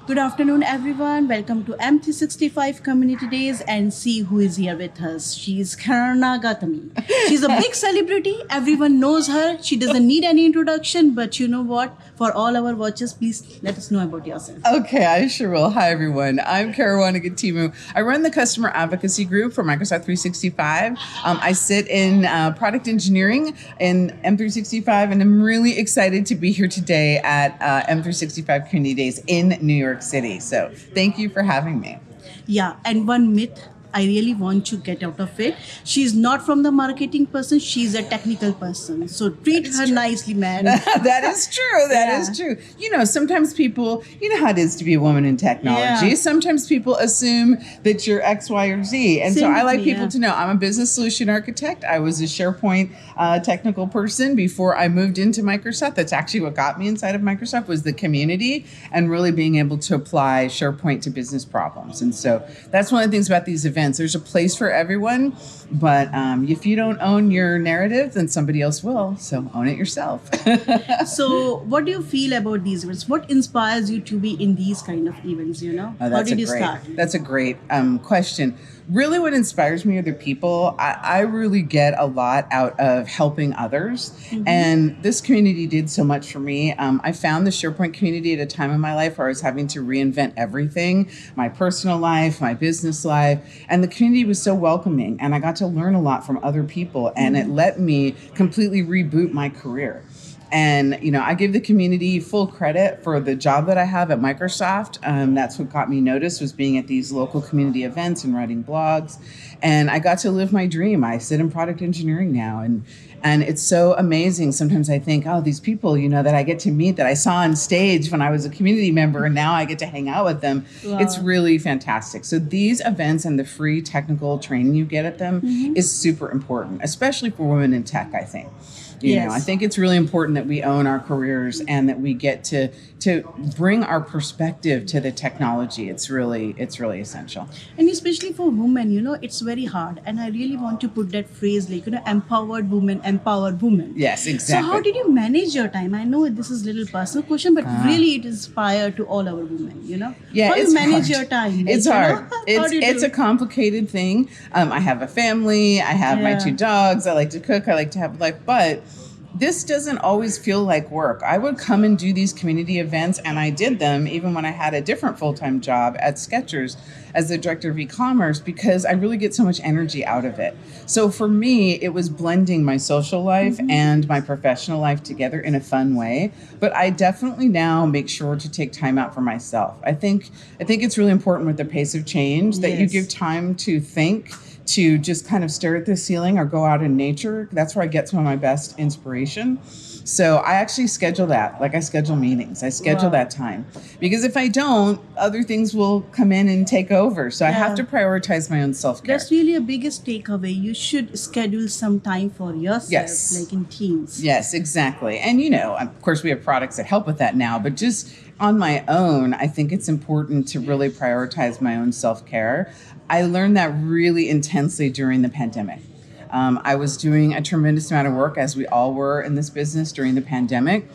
Good afternoon, everyone. Welcome to M365 Community Days and see who is here with us. She's Karuana Gatimu. She's a big celebrity. Everyone knows her. She doesn't need any introduction, but you know what? For all our watchers, please let us know about yourself. Okay, I sure will. Hi, everyone. I'm Karuana Gatimu. I run the Customer Advocacy Group for Microsoft 365. I sit in product engineering in M365, and I'm really excited to be here today at M365 Community Days in New York City. So thank you for having me. Yeah, and one myth I really want to get out of it. She's not from the marketing person, she's a technical person. So treat her nicely, man. That is true. That Yeah. is true. You know, sometimes people, you know how it is to be a woman in technology. Yeah. Sometimes people assume that you're X, Y, or Z. And so I like Simply, people yeah. to know I'm a business solution architect. I was a SharePoint technical person before I moved into Microsoft. That's actually what got me inside of Microsoft was the community and really being able to apply SharePoint to business problems. And so that's one of the things about these events. There's a place for everyone, but if you don't own your narrative, then somebody else will. So own it yourself. So, what do you feel about these events? What inspires you to be in these kind of events? Oh, How did you start? That's a great question. Really, what inspires me are the people. I really get a lot out of helping others. Mm-hmm. And this community did so much for me. I found the SharePoint community at a time in my life where I was having to reinvent everything, my personal life, my business life. And the community was so welcoming. And I got to learn a lot from other people. And it let me completely reboot my career. And, you know, I give the community full credit for the job that I have at Microsoft. That's what got me noticed was being at these local community events and writing blogs. And I got to live my dream. I sit in product engineering now. And it's so amazing. Sometimes I think, oh, these people, you know, that I get to meet that I saw on stage when I was a community member and now I get to hang out with them. Wow. It's really fantastic. So these events and the free technical training you get at them is super important, especially for women in tech, I think. You know, I think it's really important that we own our careers and that we get to bring our perspective to the technology. It's really essential. And especially for women, it's very hard. And I really want to put that phrase like, empowered women, empowered women. Yes, exactly. So how did you manage your time? I know this is a little personal question, but really it inspired to all our women, Yeah, how do it's you manage hard. your time? It's hard. It's a a complicated thing. I have a family. I have my 2 dogs. I like to cook. I like to have life. But this doesn't always feel like work. I would come and do these community events, and I did them even when I had a different full-time job at Skechers as the director of e-commerce because I really get so much energy out of it. So for me, it was blending my social life and my professional life together in a fun way. But I definitely now make sure to take time out for myself. I think it's really important with the pace of change that you give time to think, to just kind of stare at the ceiling or go out in nature. That's where I get some of my best inspiration. So I actually schedule that, like I schedule meetings. I schedule that time because if I don't, other things will come in and take over. So I have to prioritize my own self-care. That's really a biggest takeaway. You should schedule some time for yourself, like in teams. Yes, exactly. And, of course, we have products that help with that now, but just on my own, I think it's important to really prioritize my own self-care. I learned that really intensely during the pandemic. I was doing a tremendous amount of work, as we all were in this business during the pandemic.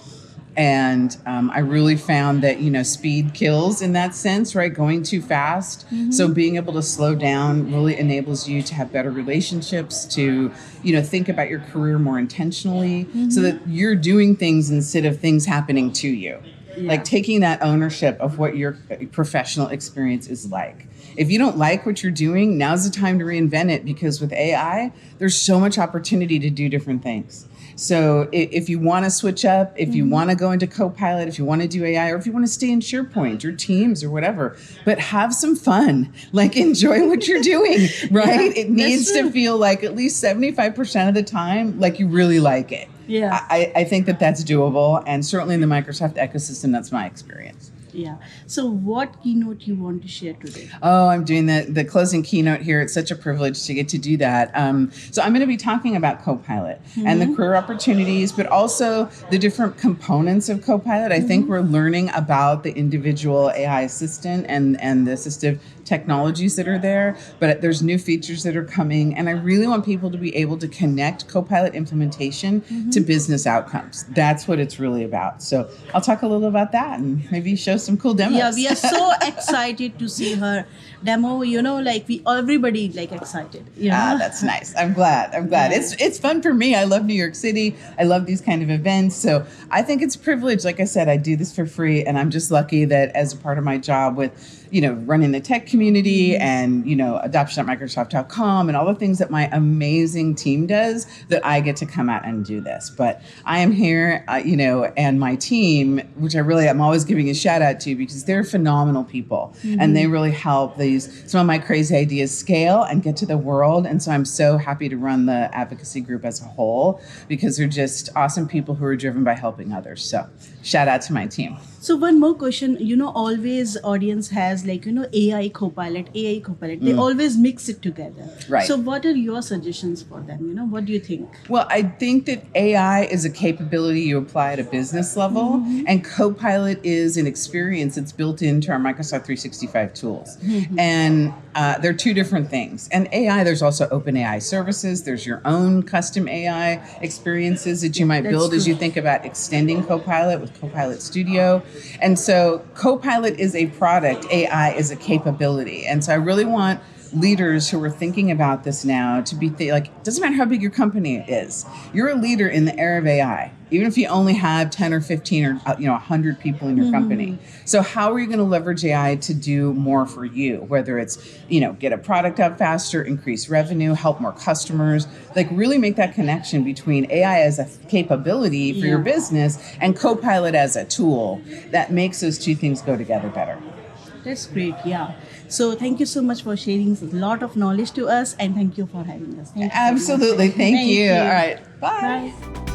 And I really found that, speed kills in that sense, right? Going too fast. So being able to slow down really enables you to have better relationships, to, think about your career more intentionally so that you're doing things instead of things happening to you. Like taking that ownership of what your professional experience is like. If you don't like what you're doing, now's the time to reinvent it because with AI, there's so much opportunity to do different things. So if you want to switch up, if you want to go into Copilot, if you want to do AI, or if you want to stay in SharePoint or Teams or whatever, but have some fun, like enjoy what you're doing, right? It needs to feel like at least 75% of the time, like you really like it. Yeah. I think that's doable. And certainly in the Microsoft ecosystem, that's my experience. Yeah. So what keynote you want to share today? Oh, I'm doing the closing keynote here. It's such a privilege to get to do that. So I'm going to be talking about Copilot and the career opportunities, but also the different components of Copilot. I think we're learning about the individual AI assistant and the assistive technologies that are there, but there's new features that are coming. And I really want people to be able to connect Copilot implementation to business outcomes. That's what it's really about. So I'll talk a little about that and maybe show some some cool demos. Yeah, we are so excited to see her demo. Everybody excited. That's nice. I'm glad. It's fun for me. I love New York City. I love these kind of events. So I think it's a privilege. Like I said, I do this for free, and I'm just lucky that as a part of my job with, running the tech community and, adoption at Microsoft.com and all the things that my amazing team does, that I get to come out and do this. But I am here, and my team, which I'm always giving a shout out to, because they're phenomenal people and they really help some of my crazy ideas scale and get to the world. And so I'm so happy to run the advocacy group as a whole, because they're just awesome people who are driven by helping others. So shout out to my team. So one more question, always audience has AI Copilot. They always mix it together. Right. So what are your suggestions for them? What do you think? Well, I think that AI is a capability you apply at a business level, and Copilot is an experience that's built into our Microsoft 365 tools. And they're two different things. And AI, there's also OpenAI services. There's your own custom AI experiences that you might build as you think about extending Copilot with Copilot Studio. And so Copilot is a product, AI is a capability. And so I really want leaders who are thinking about this now to be it doesn't matter how big your company is. You're a leader in the era of AI, even if you only have 10 or 15 or 100 people in your company. So how are you going to leverage AI to do more for you? Whether it's, get a product out faster, increase revenue, help more customers, really make that connection between AI as a capability for your business and Copilot as a tool that makes those two things go together better. That's great. Yeah. So thank you so much for sharing a lot of knowledge to us, and thank you for having us. Thank you. Absolutely. So much. Thank you. All right. Bye.